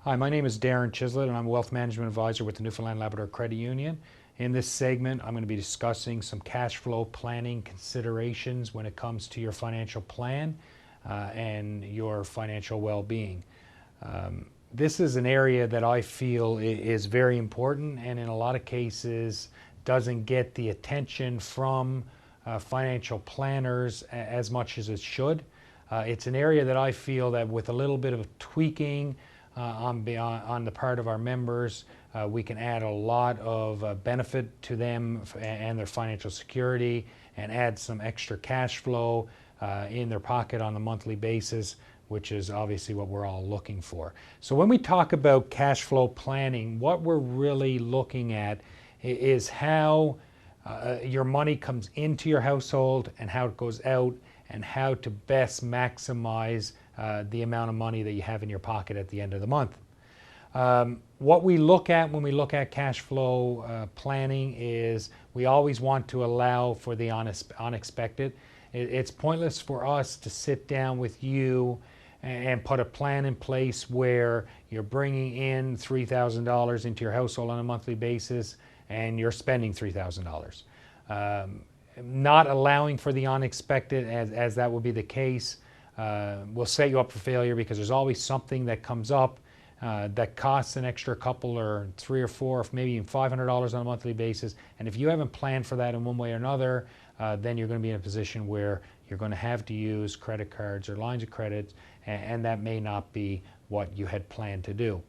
Hi, my name is Darren Chislett and I'm a Wealth Management Advisor with the Newfoundland Labrador Credit Union. In this segment, I'm going to be discussing some cash flow planning considerations when it comes to your financial plan and your financial well-being. This is an area that I feel is very important and in a lot of cases doesn't get the attention from financial planners as much as it should. It's an area that I feel that with a little bit of tweaking on the part of our members, we can add a lot of benefit to them and their financial security and add some extra cash flow in their pocket on a monthly basis, which is obviously what we're all looking for. So when we talk about cash flow planning, what we're really looking at is how your money comes into your household and how it goes out and how to best maximize the amount of money that you have in your pocket at the end of the month. What we look at when we look at cash flow planning is we always want to allow for the unexpected. It's pointless for us to sit down with you and put a plan in place where you're bringing in $3,000 into your household on a monthly basis and you're spending $3,000. Not allowing for the unexpected, as that will be the case, will set you up for failure because there's always something that comes up that costs an extra couple or $300 or $400 or maybe even $500 on a monthly basis. And if you haven't planned for that in one way or another, then you're going to be in a position where you're going to have to use credit cards or lines of credit, and that may not be what you had planned to do.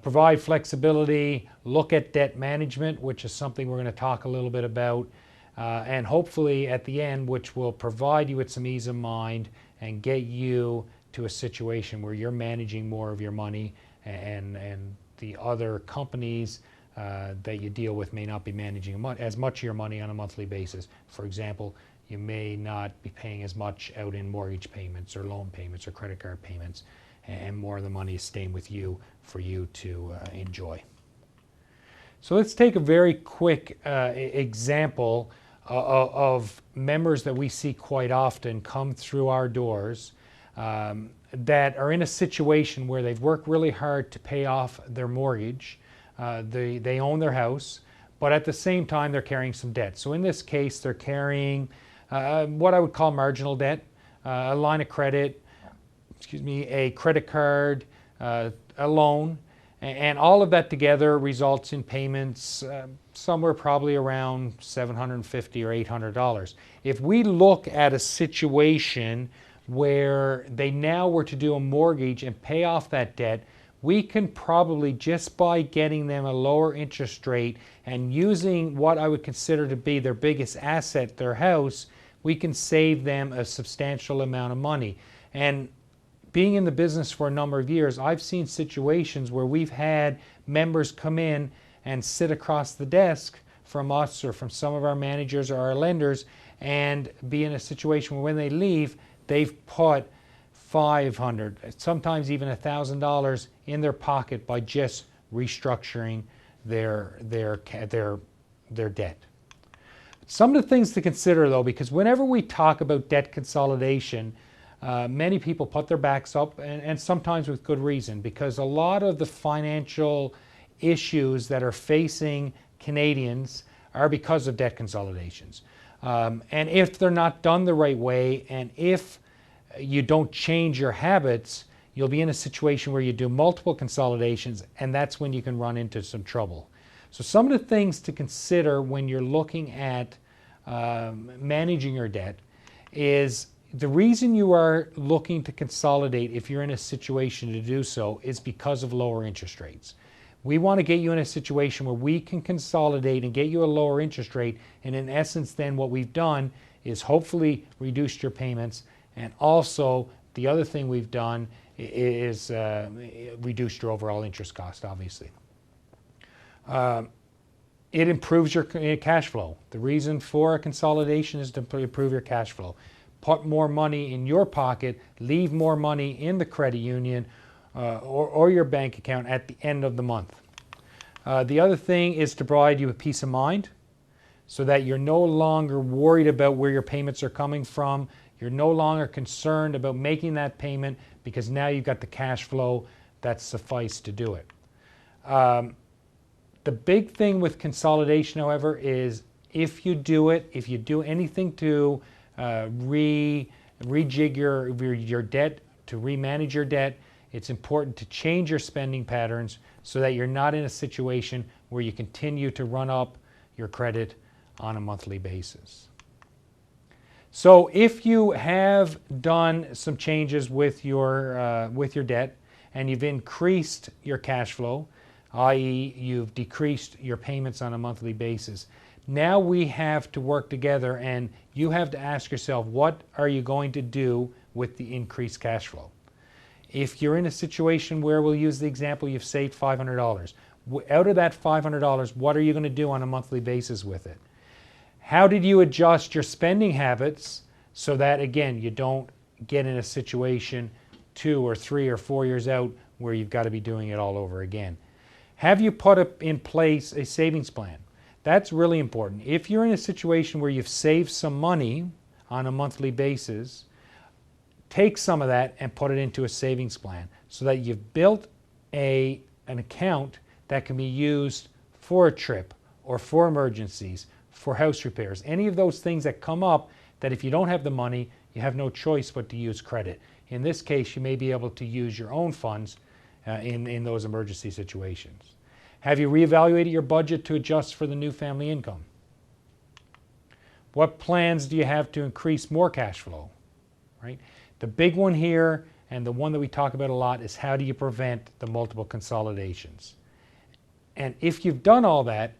Provide flexibility, look at debt management, which is something we're going to talk a little bit about, and hopefully at the end, which will provide you with some ease of mind and get you to a situation where you're managing more of your money and the other companies that you deal with may not be managing as much of your money on a monthly basis. For example, you may not be paying as much out in mortgage payments or loan payments or credit card payments, and more of the money is staying with you for you to enjoy. So let's take a very quick example of members that we see quite often come through our doors that are in a situation where they've worked really hard to pay off their mortgage. They own their house, but at the same time they're carrying some debt. So in this case, they're carrying what I would call marginal debt, a line of credit, a credit card, a loan, and all of that together results in payments somewhere probably around $750 or $800. If we look at a situation where they now were to do a mortgage and pay off that debt, we can probably, just by getting them a lower interest rate and using what I would consider to be their biggest asset, their house, we can save them a substantial amount of money. And being in the business for a number of years, I've seen situations where we've had members come in and sit across the desk from us or from some of our managers or our lenders and be in a situation where when they leave, they've put $500, sometimes even $1,000 in their pocket by just restructuring their debt. Some of the things to consider though, because whenever we talk about debt consolidation, many people put their backs up, and sometimes with good reason, because a lot of the financial issues that are facing Canadians are because of debt consolidations. And if they're not done the right way, and if you don't change your habits, you'll be in a situation where you do multiple consolidations, and that's when you can run into some trouble. So some of the things to consider when you're looking at managing your debt is the reason you are looking to consolidate, if you're in a situation to do so, is because of lower interest rates. We want to get you in a situation where we can consolidate and get you a lower interest rate, and in essence then what we've done is hopefully reduced your payments, and also the other thing we've done is reduced your overall interest cost, obviously. It improves your cash flow. The reason for a consolidation is to improve your cash flow. Put more money in your pocket, leave more money in the credit union or your bank account at the end of the month. The other thing is to provide you with peace of mind so that you're no longer worried about where your payments are coming from. You're no longer concerned about making that payment because now you've got the cash flow that suffice to do it. The big thing with consolidation, however, is if you do anything to rejig your debt, to remanage your debt, it's important to change your spending patterns so that you're not in a situation where you continue to run up your credit on a monthly basis. So if you have done some changes with your debt and you've increased your cash flow, i.e. you've decreased your payments on a monthly basis, now we have to work together and you have to ask yourself, what are you going to do with the increased cash flow? If you're in a situation where, we'll use the example, you've saved $500. Out of that $500, what are you going to do on a monthly basis with it? How did you adjust your spending habits so that, again, you don't get in a situation 2 or 3 or 4 years out where you've got to be doing it all over again? Have you put in place a savings plan? That's really important. If you're in a situation where you've saved some money on a monthly basis, take some of that and put it into a savings plan so that you've built an account that can be used for a trip or for emergencies, for house repairs, any of those things that come up that if you don't have the money, you have no choice but to use credit. In this case, you may be able to use your own funds in those emergency situations. Have you reevaluated your budget to adjust for the new family income? What plans do you have to increase more cash flow? Right? The big one here, and the one that we talk about a lot, is how do you prevent the multiple consolidations? And if you've done all that,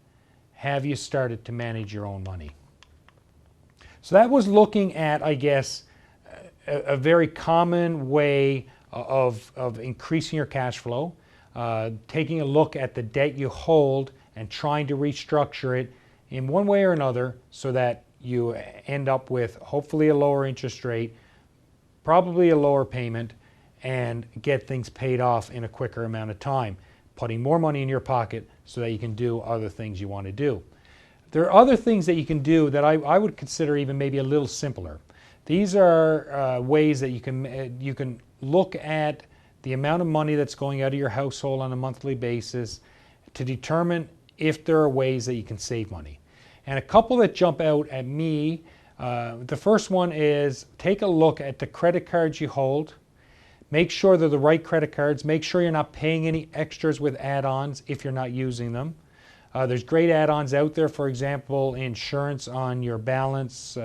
have you started to manage your own money? So that was looking at, I guess, a very common way of increasing your cash flow, taking a look at the debt you hold and trying to restructure it in one way or another so that you end up with hopefully a lower interest rate, probably a lower payment, and get things paid off in a quicker amount of time, putting more money in your pocket so that you can do other things you want to do. There are other things that you can do that I would consider even maybe a little simpler. These are ways that you can look at the amount of money that's going out of your household on a monthly basis to determine if there are ways that you can save money. And a couple that jump out at me, the first one is take a look at the credit cards you hold. Make sure they're the right credit cards. Make sure you're not paying any extras with add-ons if you're not using them. There's great add-ons out there, for example, insurance on your balance,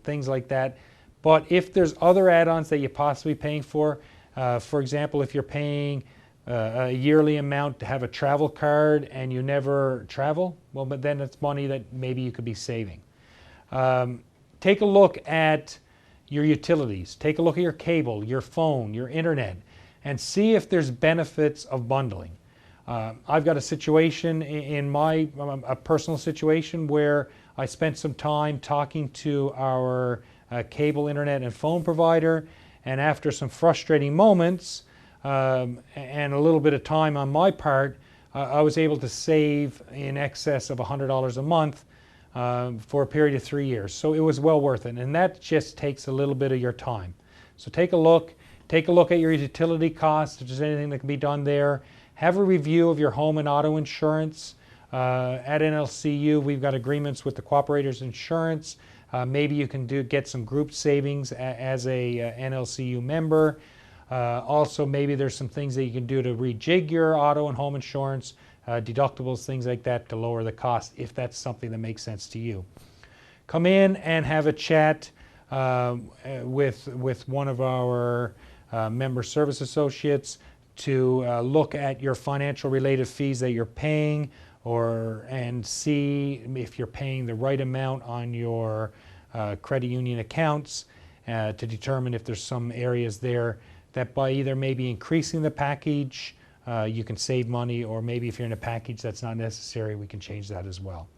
things like that. But if there's other add-ons that you're possibly paying for example, if you're paying a yearly amount to have a travel card and you never travel, well, but then it's money that maybe you could be saving. Take a look at your utilities. Take a look at your cable, your phone, your internet, and see if there's benefits of bundling. I've got a situation in a personal situation where I spent some time talking to our cable, internet, and phone provider, and after some frustrating moments and a little bit of time on my part, I was able to save in excess of $100 a month for a period of 3 years. So it was well worth it, and that just takes a little bit of your time. So take a look at your utility costs, if there's anything that can be done there. Have a review of your home and auto insurance. At NLCU, we've got agreements with the Cooperators Insurance. Maybe you can get some group savings as a NLCU member. Also, maybe there's some things that you can do to rejig your auto and home insurance, deductibles, things like that, to lower the cost if that's something that makes sense to you. Come in and have a chat with one of our member service associates to look at your financial related fees that you're paying, and see if you're paying the right amount on your credit union accounts, to determine if there's some areas there that by either maybe increasing the package you can save money, or maybe if you're in a package that's not necessary, we can change that as well.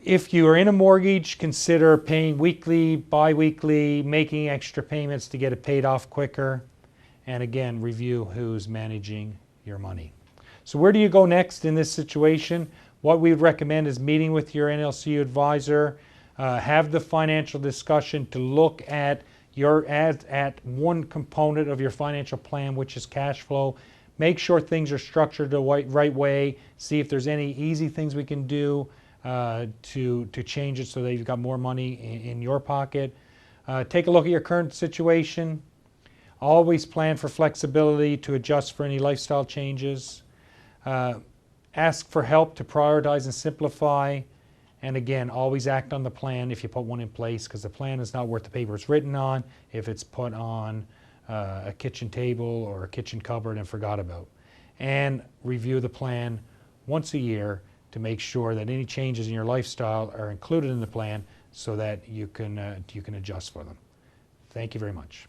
If you are in a mortgage, consider paying weekly, bi-weekly, making extra payments to get it paid off quicker, and again, review who's managing your money. So where do you go next in this situation? What we would recommend is meeting with your NLCU advisor, have the financial discussion to look at you're at one component of your financial plan, which is cash flow. Make sure things are structured the right way. See if there's any easy things we can do to change it so that you've got more money in your pocket. Take a look at your current situation. Always plan for flexibility to adjust for any lifestyle changes. Ask for help to prioritize and simplify. And again, always act on the plan if you put one in place, because the plan is not worth the paper it's written on if it's put on a kitchen table or a kitchen cupboard and forgot about. And review the plan once a year to make sure that any changes in your lifestyle are included in the plan so that you can adjust for them. Thank you very much.